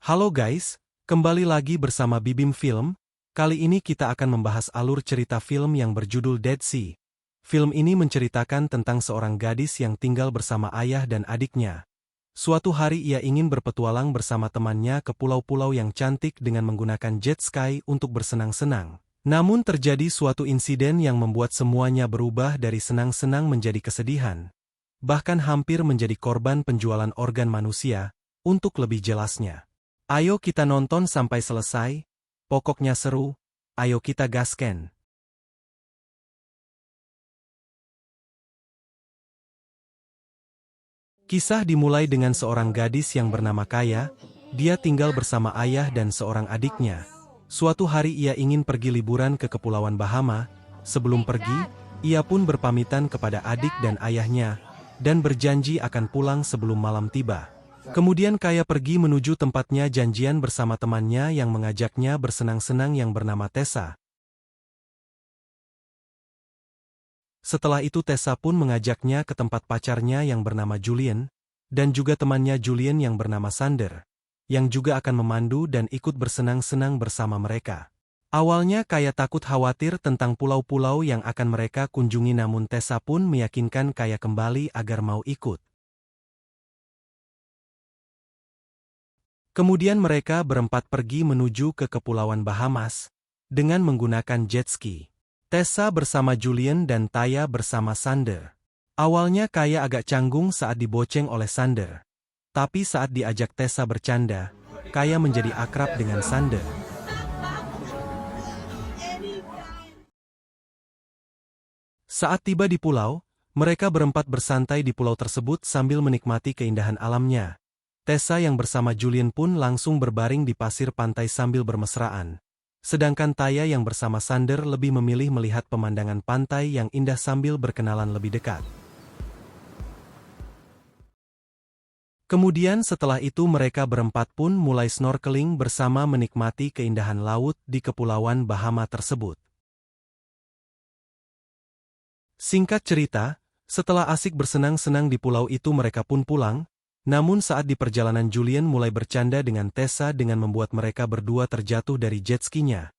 Halo guys, kembali lagi bersama Bibim Film. Kali ini kita akan membahas alur cerita film yang berjudul Dead Sea. Film ini menceritakan tentang seorang gadis yang tinggal bersama ayah dan adiknya. Suatu hari ia ingin berpetualang bersama temannya ke pulau-pulau yang cantik dengan menggunakan jet ski untuk bersenang-senang. Namun terjadi suatu insiden yang membuat semuanya berubah dari senang-senang menjadi kesedihan. Bahkan hampir menjadi korban penjualan organ manusia. Untuk lebih jelasnya, ayo kita nonton sampai selesai, pokoknya seru, ayo kita gasken. Kisah dimulai dengan seorang gadis yang bernama Kaya. Dia tinggal bersama ayah dan seorang adiknya. Suatu hari ia ingin pergi liburan ke Kepulauan Bahama. Sebelum pergi, ia pun berpamitan kepada adik dan ayahnya, dan berjanji akan pulang sebelum malam tiba. Kemudian Kaya pergi menuju tempatnya janjian bersama temannya yang mengajaknya bersenang-senang yang bernama Tessa. Setelah itu Tessa pun mengajaknya ke tempat pacarnya yang bernama Julian, dan juga temannya Julian yang bernama Sander, yang juga akan memandu dan ikut bersenang-senang bersama mereka. Awalnya Kaya takut khawatir tentang pulau-pulau yang akan mereka kunjungi, namun Tessa pun meyakinkan Kaya kembali agar mau ikut. Kemudian mereka berempat pergi menuju ke Kepulauan Bahamas dengan menggunakan jet ski. Tessa bersama Julian dan Taya bersama Sander. Awalnya Kaya agak canggung saat diboceng oleh Sander. Tapi saat diajak Tessa bercanda, Kaya menjadi akrab dengan Sander. Saat tiba di pulau, mereka berempat bersantai di pulau tersebut sambil menikmati keindahan alamnya. Tessa yang bersama Julian pun langsung berbaring di pasir pantai sambil bermesraan. Sedangkan Taya yang bersama Sander lebih memilih melihat pemandangan pantai yang indah sambil berkenalan lebih dekat. Kemudian setelah itu mereka berempat pun mulai snorkeling bersama menikmati keindahan laut di Kepulauan Bahama tersebut. Singkat cerita, setelah asik bersenang-senang di pulau itu mereka pun pulang. Namun saat di perjalanan Julian mulai bercanda dengan Tessa dengan membuat mereka berdua terjatuh dari jet skinya.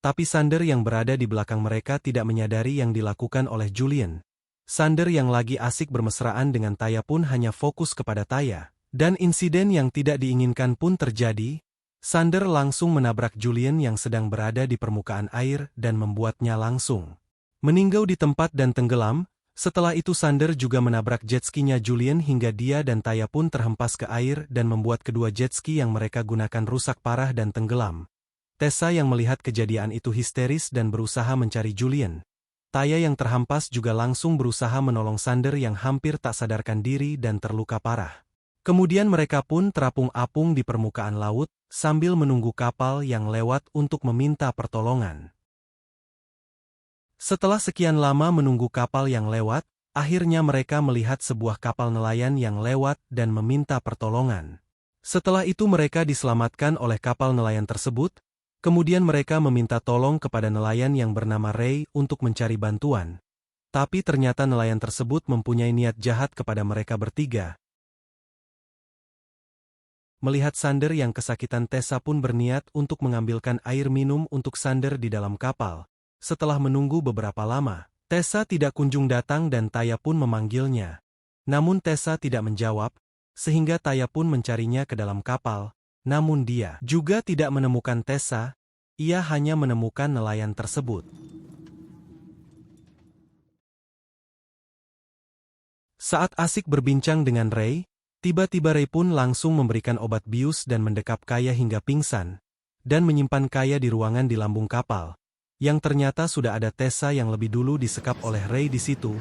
Tapi Sander yang berada di belakang mereka tidak menyadari yang dilakukan oleh Julian. Sander yang lagi asik bermesraan dengan Taya pun hanya fokus kepada Taya. Dan insiden yang tidak diinginkan pun terjadi. Sander langsung menabrak Julian yang sedang berada di permukaan air dan membuatnya langsung meninggal di tempat dan tenggelam. Setelah itu Sander juga menabrak jet skinya Julian hingga dia dan Taya pun terhempas ke air dan membuat kedua jet ski yang mereka gunakan rusak parah dan tenggelam. Tessa yang melihat kejadian itu histeris dan berusaha mencari Julian. Taya yang terhempas juga langsung berusaha menolong Sander yang hampir tak sadarkan diri dan terluka parah. Kemudian mereka pun terapung-apung di permukaan laut sambil menunggu kapal yang lewat untuk meminta pertolongan. Setelah sekian lama menunggu kapal yang lewat, akhirnya mereka melihat sebuah kapal nelayan yang lewat dan meminta pertolongan. Setelah itu mereka diselamatkan oleh kapal nelayan tersebut, kemudian mereka meminta tolong kepada nelayan yang bernama Ray untuk mencari bantuan. Tapi ternyata nelayan tersebut mempunyai niat jahat kepada mereka bertiga. Melihat Sander yang kesakitan, Tessa pun berniat untuk mengambilkan air minum untuk Sander di dalam kapal. Setelah menunggu beberapa lama, Tessa tidak kunjung datang dan Taya pun memanggilnya. Namun Tessa tidak menjawab, sehingga Taya pun mencarinya ke dalam kapal. Namun dia juga tidak menemukan Tessa, ia hanya menemukan nelayan tersebut. Saat asik berbincang dengan Ray, tiba-tiba Ray pun langsung memberikan obat bius dan mendekap Kaya hingga pingsan, dan menyimpan Kaya di ruangan di lambung kapal. Yang ternyata sudah ada Tessa yang lebih dulu disekap oleh Ray di situ.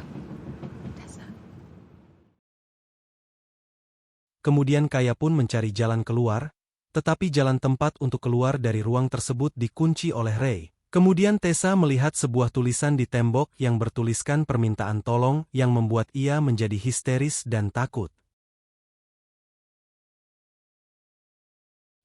Kemudian Kaya pun mencari jalan keluar, tetapi jalan tempat untuk keluar dari ruang tersebut dikunci oleh Ray. Kemudian Tessa melihat sebuah tulisan di tembok yang bertuliskan permintaan tolong yang membuat ia menjadi histeris dan takut.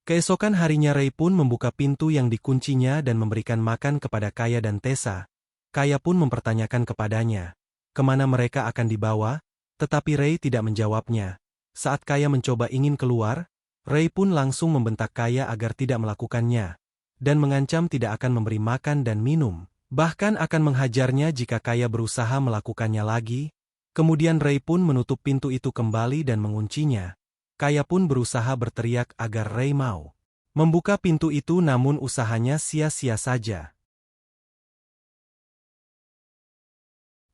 Keesokan harinya Ray pun membuka pintu yang dikuncinya dan memberikan makan kepada Kaya dan Tessa. Kaya pun mempertanyakan kepadanya, kemana mereka akan dibawa, tetapi Ray tidak menjawabnya. Saat Kaya mencoba ingin keluar, Ray pun langsung membentak Kaya agar tidak melakukannya, dan mengancam tidak akan memberi makan dan minum, bahkan akan menghajarnya jika Kaya berusaha melakukannya lagi. Kemudian Ray pun menutup pintu itu kembali dan menguncinya. Kaya pun berusaha berteriak agar Ray mau membuka pintu itu, namun usahanya sia-sia saja.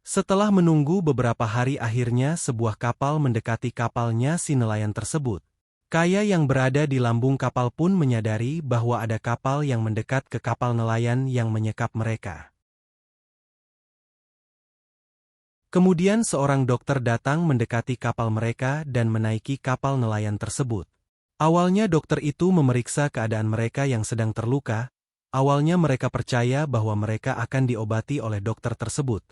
Setelah menunggu beberapa hari, akhirnya sebuah kapal mendekati kapalnya si nelayan tersebut. Kaya yang berada di lambung kapal pun menyadari bahwa ada kapal yang mendekat ke kapal nelayan yang menyekap mereka. Kemudian seorang dokter datang mendekati kapal mereka dan menaiki kapal nelayan tersebut. Awalnya dokter itu memeriksa keadaan mereka yang sedang terluka. Awalnya mereka percaya bahwa mereka akan diobati oleh dokter tersebut.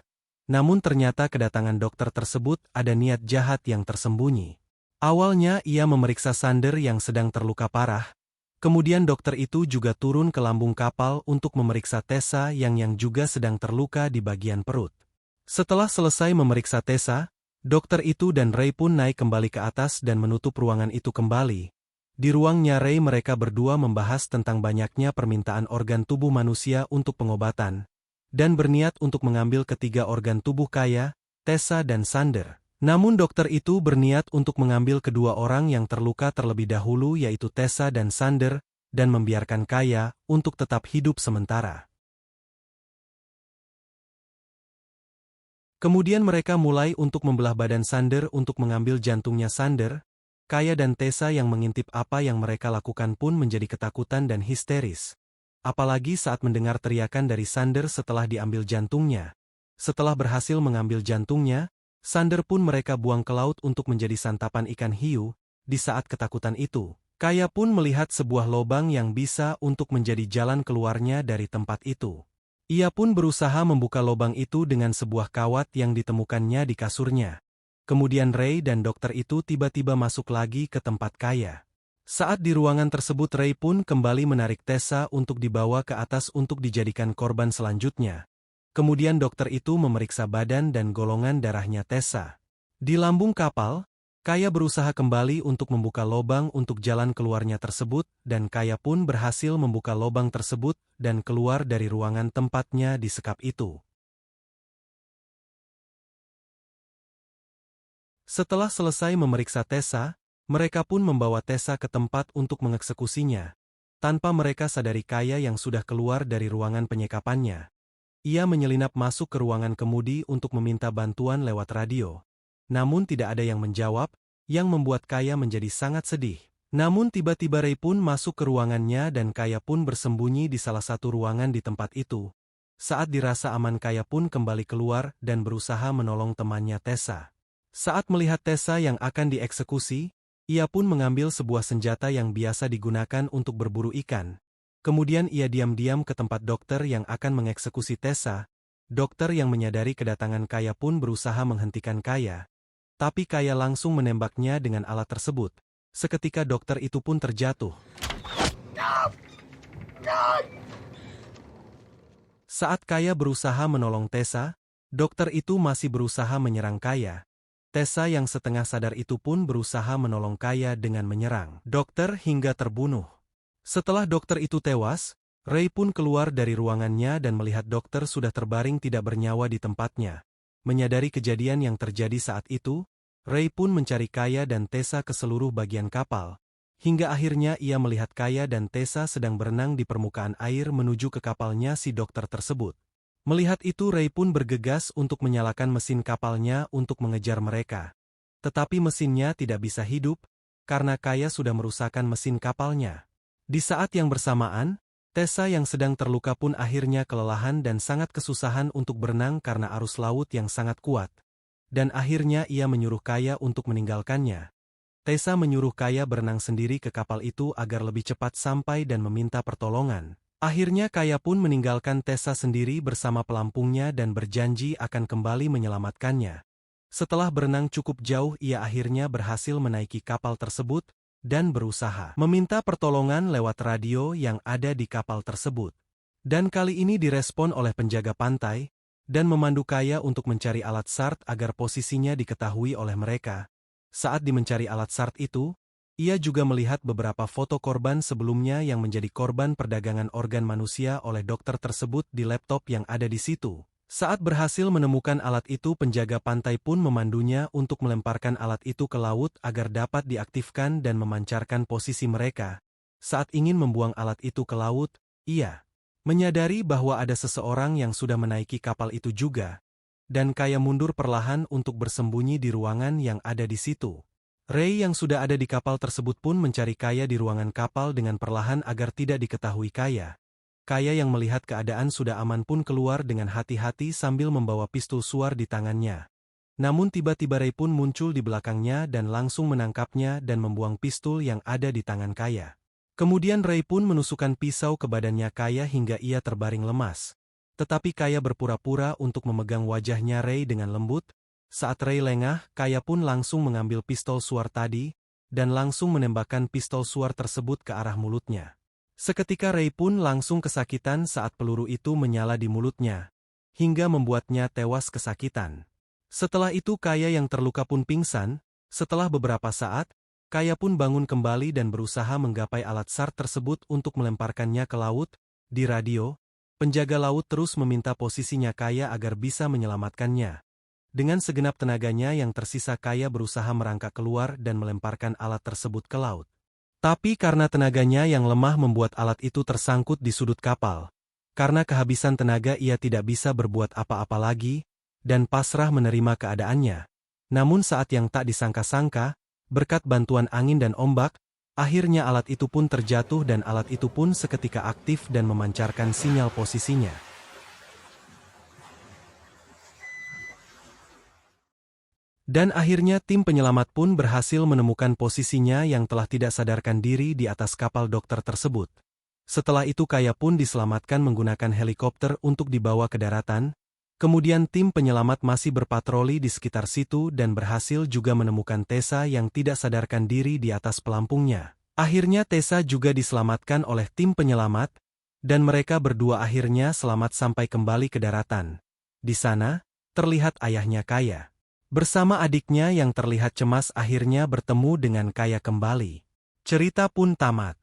Namun ternyata kedatangan dokter tersebut ada niat jahat yang tersembunyi. Awalnya ia memeriksa Sander yang sedang terluka parah. Kemudian dokter itu juga turun ke lambung kapal untuk memeriksa Tessa yang juga sedang terluka di bagian perut. Setelah selesai memeriksa Tessa, dokter itu dan Ray pun naik kembali ke atas dan menutup ruangan itu kembali. Di ruangnya Ray, mereka berdua membahas tentang banyaknya permintaan organ tubuh manusia untuk pengobatan, dan berniat untuk mengambil ketiga organ tubuh Kaya, Tessa dan Sander. Namun dokter itu berniat untuk mengambil kedua orang yang terluka terlebih dahulu, yaitu Tessa dan Sander, dan membiarkan Kaya untuk tetap hidup sementara. Kemudian mereka mulai untuk membelah badan Sander untuk mengambil jantungnya Sander. Kaya dan Tessa yang mengintip apa yang mereka lakukan pun menjadi ketakutan dan histeris. Apalagi saat mendengar teriakan dari Sander setelah diambil jantungnya. Setelah berhasil mengambil jantungnya, Sander pun mereka buang ke laut untuk menjadi santapan ikan hiu. Di saat ketakutan itu, Kaya pun melihat sebuah lubang yang bisa untuk menjadi jalan keluarnya dari tempat itu. Ia pun berusaha membuka lubang itu dengan sebuah kawat yang ditemukannya di kasurnya. Kemudian Ray dan dokter itu tiba-tiba masuk lagi ke tempat Kaya. Saat di ruangan tersebut, Ray pun kembali menarik Tessa untuk dibawa ke atas untuk dijadikan korban selanjutnya. Kemudian dokter itu memeriksa badan dan golongan darahnya Tessa. Di lambung kapal, Kaya berusaha kembali untuk membuka lubang untuk jalan keluarnya tersebut, dan Kaya pun berhasil membuka lubang tersebut dan keluar dari ruangan tempatnya disekap itu. Setelah selesai memeriksa Tessa, mereka pun membawa Tessa ke tempat untuk mengeksekusinya. Tanpa mereka sadari, Kaya yang sudah keluar dari ruangan penyekapannya. Ia menyelinap masuk ke ruangan kemudi untuk meminta bantuan lewat radio. Namun tidak ada yang menjawab, yang membuat Kaya menjadi sangat sedih. Namun tiba-tiba Ray pun masuk ke ruangannya dan Kaya pun bersembunyi di salah satu ruangan di tempat itu. Saat dirasa aman, Kaya pun kembali keluar dan berusaha menolong temannya Tessa. Saat melihat Tessa yang akan dieksekusi, ia pun mengambil sebuah senjata yang biasa digunakan untuk berburu ikan. Kemudian ia diam-diam ke tempat dokter yang akan mengeksekusi Tessa. Dokter yang menyadari kedatangan Kaya pun berusaha menghentikan Kaya. Tapi Kaya langsung menembaknya dengan alat tersebut. Seketika dokter itu pun terjatuh. Saat Kaya berusaha menolong Tessa, dokter itu masih berusaha menyerang Kaya. Tessa yang setengah sadar itu pun berusaha menolong Kaya dengan menyerang dokter hingga terbunuh. Setelah dokter itu tewas, Ray pun keluar dari ruangannya dan melihat dokter sudah terbaring tidak bernyawa di tempatnya. Menyadari kejadian yang terjadi saat itu, Ray pun mencari Kaya dan Tessa ke seluruh bagian kapal. Hingga akhirnya ia melihat Kaya dan Tessa sedang berenang di permukaan air menuju ke kapalnya si dokter tersebut. Melihat itu, Ray pun bergegas untuk menyalakan mesin kapalnya untuk mengejar mereka. Tetapi mesinnya tidak bisa hidup, karena Kaya sudah merusakkan mesin kapalnya. Di saat yang bersamaan, Tessa yang sedang terluka pun akhirnya kelelahan dan sangat kesusahan untuk berenang karena arus laut yang sangat kuat. Dan akhirnya ia menyuruh Kaya untuk meninggalkannya. Tessa menyuruh Kaya berenang sendiri ke kapal itu agar lebih cepat sampai dan meminta pertolongan. Akhirnya Kaya pun meninggalkan Tessa sendiri bersama pelampungnya dan berjanji akan kembali menyelamatkannya. Setelah berenang cukup jauh, ia akhirnya berhasil menaiki kapal tersebut dan berusaha meminta pertolongan lewat radio yang ada di kapal tersebut. Dan kali ini direspon oleh penjaga pantai, dan memandu Kaya untuk mencari alat SART agar posisinya diketahui oleh mereka. Saat mencari alat SART itu, Ia juga melihat beberapa foto korban sebelumnya yang menjadi korban perdagangan organ manusia oleh dokter tersebut di laptop yang ada di situ. Saat berhasil menemukan alat itu, penjaga pantai pun memandunya untuk melemparkan alat itu ke laut agar dapat diaktifkan dan memancarkan posisi mereka. Saat ingin membuang alat itu ke laut, ia menyadari bahwa ada seseorang yang sudah menaiki kapal itu juga, dan Kaya mundur perlahan untuk bersembunyi di ruangan yang ada di situ. Ray yang sudah ada di kapal tersebut pun mencari Kaya di ruangan kapal dengan perlahan agar tidak diketahui Kaya. Kaya yang melihat keadaan sudah aman pun keluar dengan hati-hati sambil membawa pistol suar di tangannya. Namun tiba-tiba Ray pun muncul di belakangnya dan langsung menangkapnya dan membuang pistol yang ada di tangan Kaya. Kemudian Ray pun menusukkan pisau ke badannya Kaya hingga ia terbaring lemas. Tetapi Kaya berpura-pura untuk memegang wajahnya Ray dengan lembut. Saat Ray lengah, Kaya pun langsung mengambil pistol suar tadi, dan langsung menembakkan pistol suar tersebut ke arah mulutnya. Seketika Ray pun langsung kesakitan saat peluru itu menyala di mulutnya, hingga membuatnya tewas kesakitan. Setelah itu Kaya yang terluka pun pingsan. Setelah beberapa saat, Kaya pun bangun kembali dan berusaha menggapai alat SAR tersebut untuk melemparkannya ke laut. Di radio, penjaga laut terus meminta posisinya Kaya agar bisa menyelamatkannya. Dengan segenap tenaganya yang tersisa, Kaya berusaha merangkak keluar dan melemparkan alat tersebut ke laut. Tapi karena tenaganya yang lemah membuat alat itu tersangkut di sudut kapal. Karena kehabisan tenaga ia tidak bisa berbuat apa-apa lagi, dan pasrah menerima keadaannya. Namun saat yang tak disangka-sangka, berkat bantuan angin dan ombak, akhirnya alat itu pun terjatuh dan alat itu pun seketika aktif dan memancarkan sinyal posisinya. Dan akhirnya tim penyelamat pun berhasil menemukan posisinya yang telah tidak sadarkan diri di atas kapal dokter tersebut. Setelah itu Kaya pun diselamatkan menggunakan helikopter untuk dibawa ke daratan. Kemudian tim penyelamat masih berpatroli di sekitar situ dan berhasil juga menemukan Tessa yang tidak sadarkan diri di atas pelampungnya. Akhirnya Tessa juga diselamatkan oleh tim penyelamat, dan mereka berdua akhirnya selamat sampai kembali ke daratan. Di sana, terlihat ayahnya Kaya bersama adiknya yang terlihat cemas akhirnya bertemu dengan Kaya kembali. Cerita pun tamat.